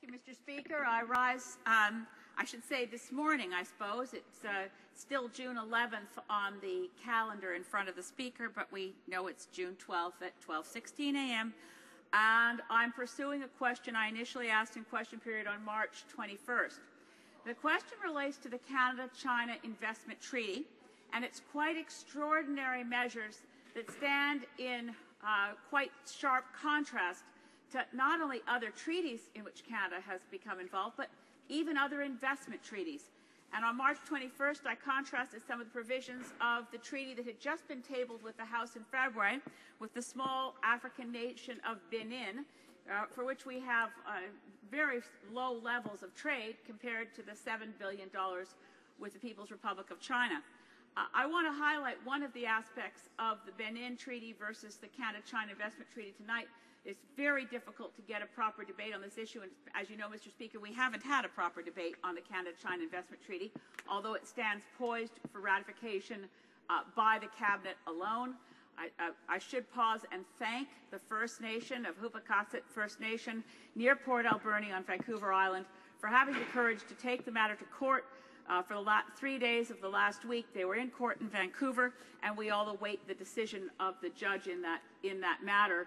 Thank you, Mr. Speaker. I rise, I should say this morning, I suppose. It's still June 11th on the calendar in front of the Speaker, but we know it's June 12th at 12:16 a.m. And I'm pursuing a question I initially asked in question period on March 21st. The question relates to the Canada-China Investment Treaty and its quite extraordinary measures that stand in quite sharp contrast to not only other treaties in which Canada has become involved, but even other investment treaties. And on March 21st, I contrasted some of the provisions of the treaty that had just been tabled with the House in February with the small African nation of Benin, for which we have very low levels of trade compared to the $7 billion with the People's Republic of China. I want to highlight one of the aspects of the Benin Treaty versus the Canada-China Investment Treaty tonight. It's very difficult to get a proper debate on this issue, and as you know, Mr. Speaker, we haven't had a proper debate on the Canada-China Investment Treaty, although it stands poised for ratification by the Cabinet alone. I should pause and thank the First Nation of Hupakasset First Nation near Port Alberni on Vancouver Island for having the courage to take the matter to court. For the 3 days of the last week, they were in court in Vancouver, and we all await the decision of the judge in that matter,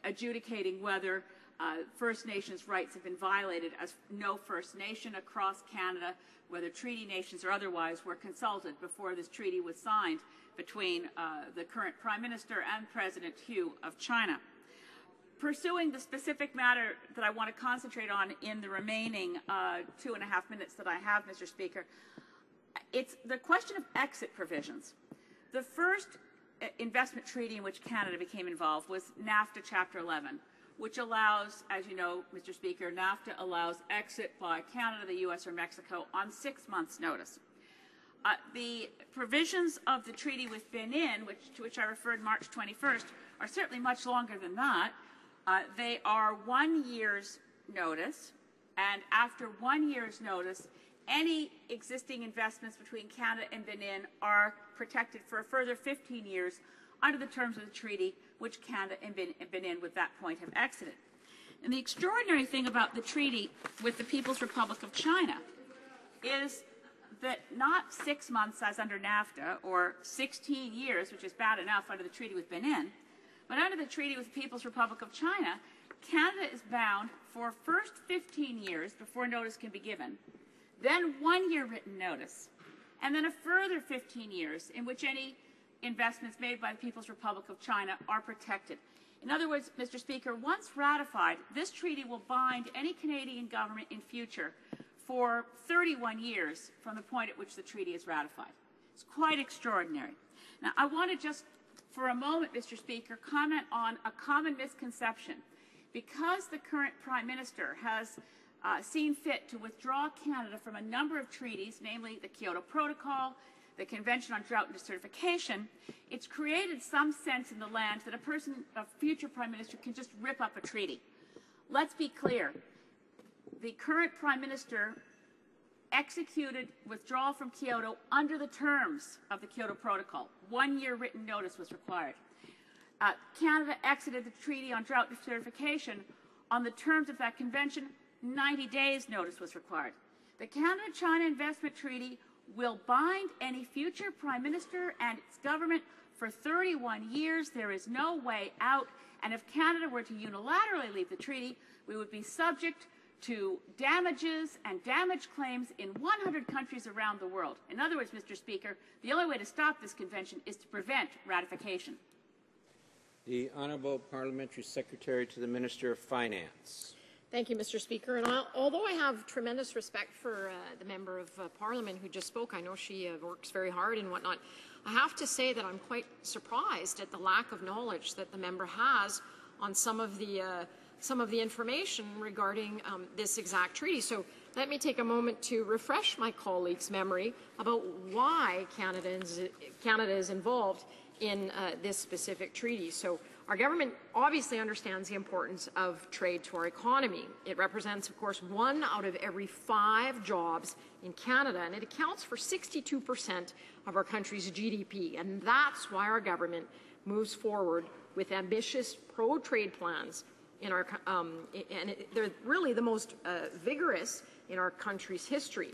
adjudicating whether First Nations rights have been violated, as no First Nation across Canada, whether treaty nations or otherwise, were consulted before this treaty was signed between the current Prime Minister and President Hu of China. Pursuing the specific matter that I want to concentrate on in the remaining 2.5 minutes that I have, Mr. Speaker, it's the question of exit provisions. The first investment treaty in which Canada became involved was NAFTA Chapter 11, which allows, as you know, Mr. Speaker, NAFTA allows exit by Canada, the U.S., or Mexico on 6 months' notice. The provisions of the treaty with Benin, to which I referred March 21st, are certainly much longer than that. They are 1 year's notice, and after 1 year's notice, any existing investments between Canada and Benin are protected for a further 15 years under the terms of the treaty, which Canada and Benin, at that point, have exited. And the extraordinary thing about the treaty with the People's Republic of China is that not 6 months as under NAFTA, or 16 years, which is bad enough under the treaty with Benin, but under the treaty with the People's Republic of China, Canada is bound for first 15 years before notice can be given, then 1 year written notice, and then a further 15 years in which any investments made by the People's Republic of China are protected. In other words, Mr. Speaker, once ratified, this treaty will bind any Canadian government in future for 31 years from the point at which the treaty is ratified. It's quite extraordinary. Now, I want to just for a moment, Mr. Speaker, comment on a common misconception. Because the current Prime Minister has seen fit to withdraw Canada from a number of treaties, namely the Kyoto Protocol, the Convention on Drought and Desertification, it's created some sense in the land that a future Prime Minister can just rip up a treaty. Let's be clear. The current Prime Minister executed withdrawal from Kyoto under the terms of the Kyoto Protocol. 1 year written notice was required. Canada exited the Treaty on Drought Desertification on the terms of that convention. 90 days notice was required. The Canada-China Investment Treaty will bind any future Prime Minister and its government for 31 years. There is no way out. And if Canada were to unilaterally leave the treaty, we would be subject to damages and damage claims in 100 countries around the world. In other words, Mr. Speaker, the only way to stop this convention is to prevent ratification. The Honourable Parliamentary Secretary to the Minister of Finance. Thank you, Mr. Speaker. And although I have tremendous respect for the Member of Parliament who just spoke, I know she works very hard and whatnot, I have to say that I'm quite surprised at the lack of knowledge that the member has on some of the information regarding this exact treaty. So let me take a moment to refresh my colleagues' memory about why Canada is involved in this specific treaty. So our government obviously understands the importance of trade to our economy. It represents, of course, 1 out of every 5 jobs in Canada, and it accounts for 62% of our country's GDP. And that's why our government moves forward with ambitious pro-trade plans in our, they're really the most vigorous in our country's history.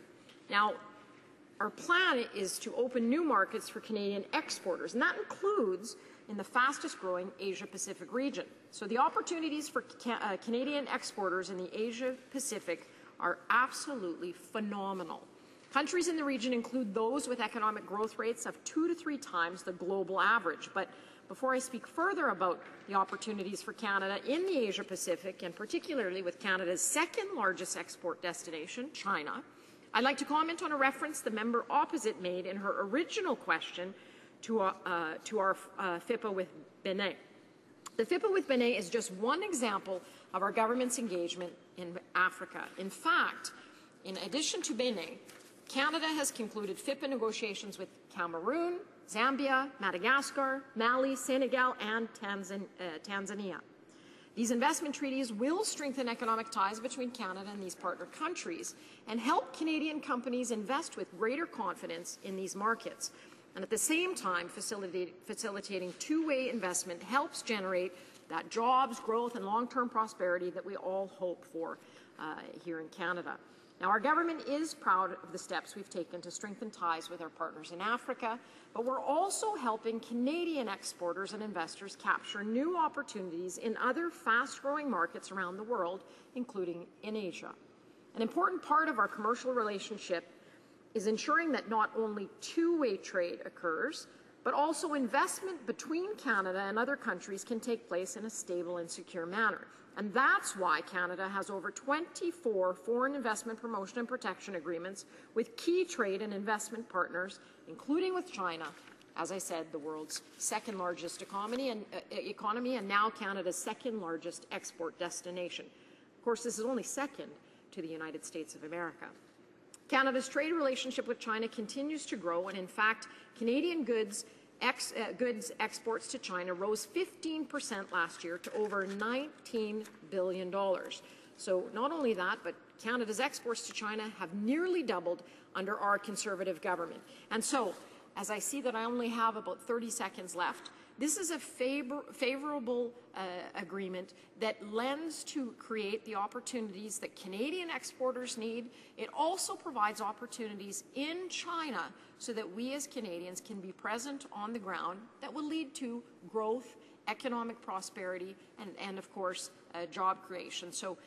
Now, our plan is to open new markets for Canadian exporters, and that includes in the fastest-growing Asia-Pacific region. So the opportunities for Canadian exporters in the Asia-Pacific are absolutely phenomenal. Countries in the region include those with economic growth rates of 2 to 3 times the global average. But before I speak further about the opportunities for Canada in the Asia-Pacific, and particularly with Canada's second-largest export destination, China, I'd like to comment on a reference the member opposite made in her original question to our FIPA with Benin. The FIPA with Benin is just one example of our government's engagement in Africa. In fact, in addition to Benin, Canada has concluded FIPA negotiations with Cameroon, Zambia, Madagascar, Mali, Senegal, and Tanzania. These investment treaties will strengthen economic ties between Canada and these partner countries and help Canadian companies invest with greater confidence in these markets. And at the same time, facilitating two-way investment helps generate that jobs, growth, and long-term prosperity that we all hope for here in Canada. Now, our government is proud of the steps we've taken to strengthen ties with our partners in Africa, but we're also helping Canadian exporters and investors capture new opportunities in other fast-growing markets around the world, including in Asia. An important part of our commercial relationship is ensuring that not only two-way trade occurs, but also investment between Canada and other countries can take place in a stable and secure manner. And that's why Canada has over 24 foreign investment promotion and protection agreements with key trade and investment partners, including with China, as I said, the world's second-largest economy and now Canada's second-largest export destination. Of course, this is only second to the United States of America. Canada's trade relationship with China continues to grow, and in fact, Canadian goods exports to China rose 15% last year to over $19 billion. So not only that, but Canada's exports to China have nearly doubled under our Conservative government. And so, as I see that I only have about 30 seconds left, this is a favorable agreement that lends to create the opportunities that Canadian exporters need. It also provides opportunities in China so that we as Canadians can be present on the ground that will lead to growth, economic prosperity, and of course, job creation. So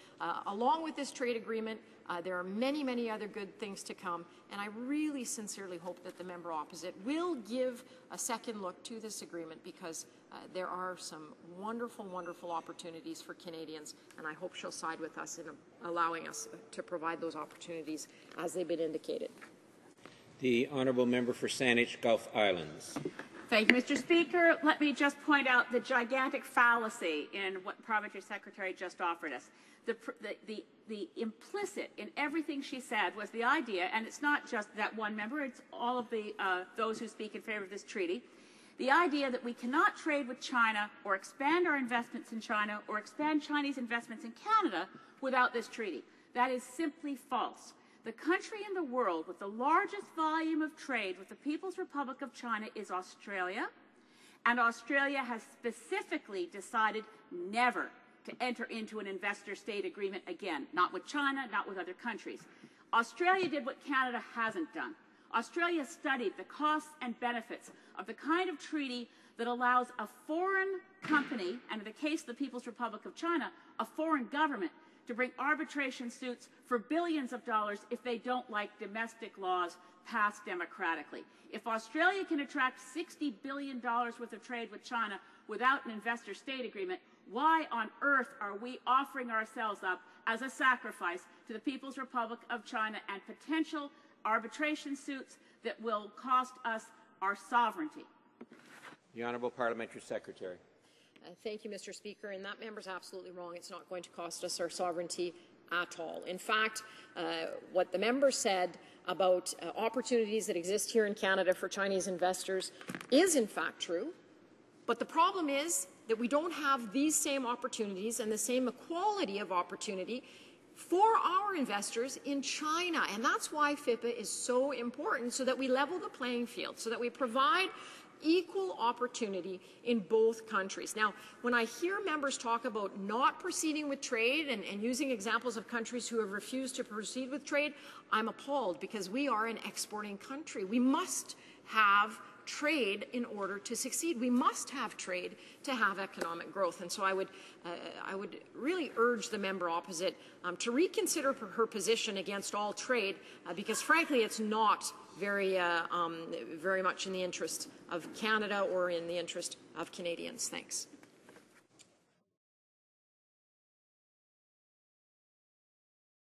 along with this trade agreement, there are many, many other good things to come, and I really sincerely hope that the member opposite will give a second look to this agreement, because there are some wonderful, wonderful opportunities for Canadians, and I hope she'll side with us in allowing us to provide those opportunities as they've been indicated. The honourable member for Saanich Gulf Islands. Thank you, Mr. Speaker. Let me just point out the gigantic fallacy in what Parliamentary Secretary just offered us. The implicit in everything she said was the idea, and it's not just that one member, it's all of the those who speak in favor of this treaty, the idea that we cannot trade with China or expand our investments in China or expand Chinese investments in Canada without this treaty. That is simply false. The country in the world with the largest volume of trade with the People's Republic of China is Australia, and Australia has specifically decided never to enter into an investor-state agreement again, not with China, not with other countries. Australia did what Canada hasn't done. Australia studied the costs and benefits of the kind of treaty that allows a foreign company, and in the case of the People's Republic of China, a foreign government, to bring arbitration suits for billions of dollars if they don't like domestic laws passed democratically. If Australia can attract $60 billion worth of trade with China without an investor-state agreement, why on earth are we offering ourselves up as a sacrifice to the People's Republic of China and potential arbitration suits that will cost us our sovereignty? The honourable Parliamentary Secretary. Thank you, Mr. Speaker. And that member's absolutely wrong. It's not going to cost us our sovereignty at all. In fact, what the member said about opportunities that exist here in Canada for Chinese investors is in fact true. But the problem is that we don't have these same opportunities and the same equality of opportunity for our investors in China. And that's why FIPA is so important, so that we level the playing field, so that we provide equal opportunity in both countries. Now, when I hear members talk about not proceeding with trade and using examples of countries who have refused to proceed with trade, I'm appalled, because we are an exporting country. We must have trade in order to succeed. We must have trade to have economic growth. And so I would really urge the member opposite to reconsider her position against all trade, because frankly it's not very much in the interest of Canada or in the interest of Canadians. Thanks.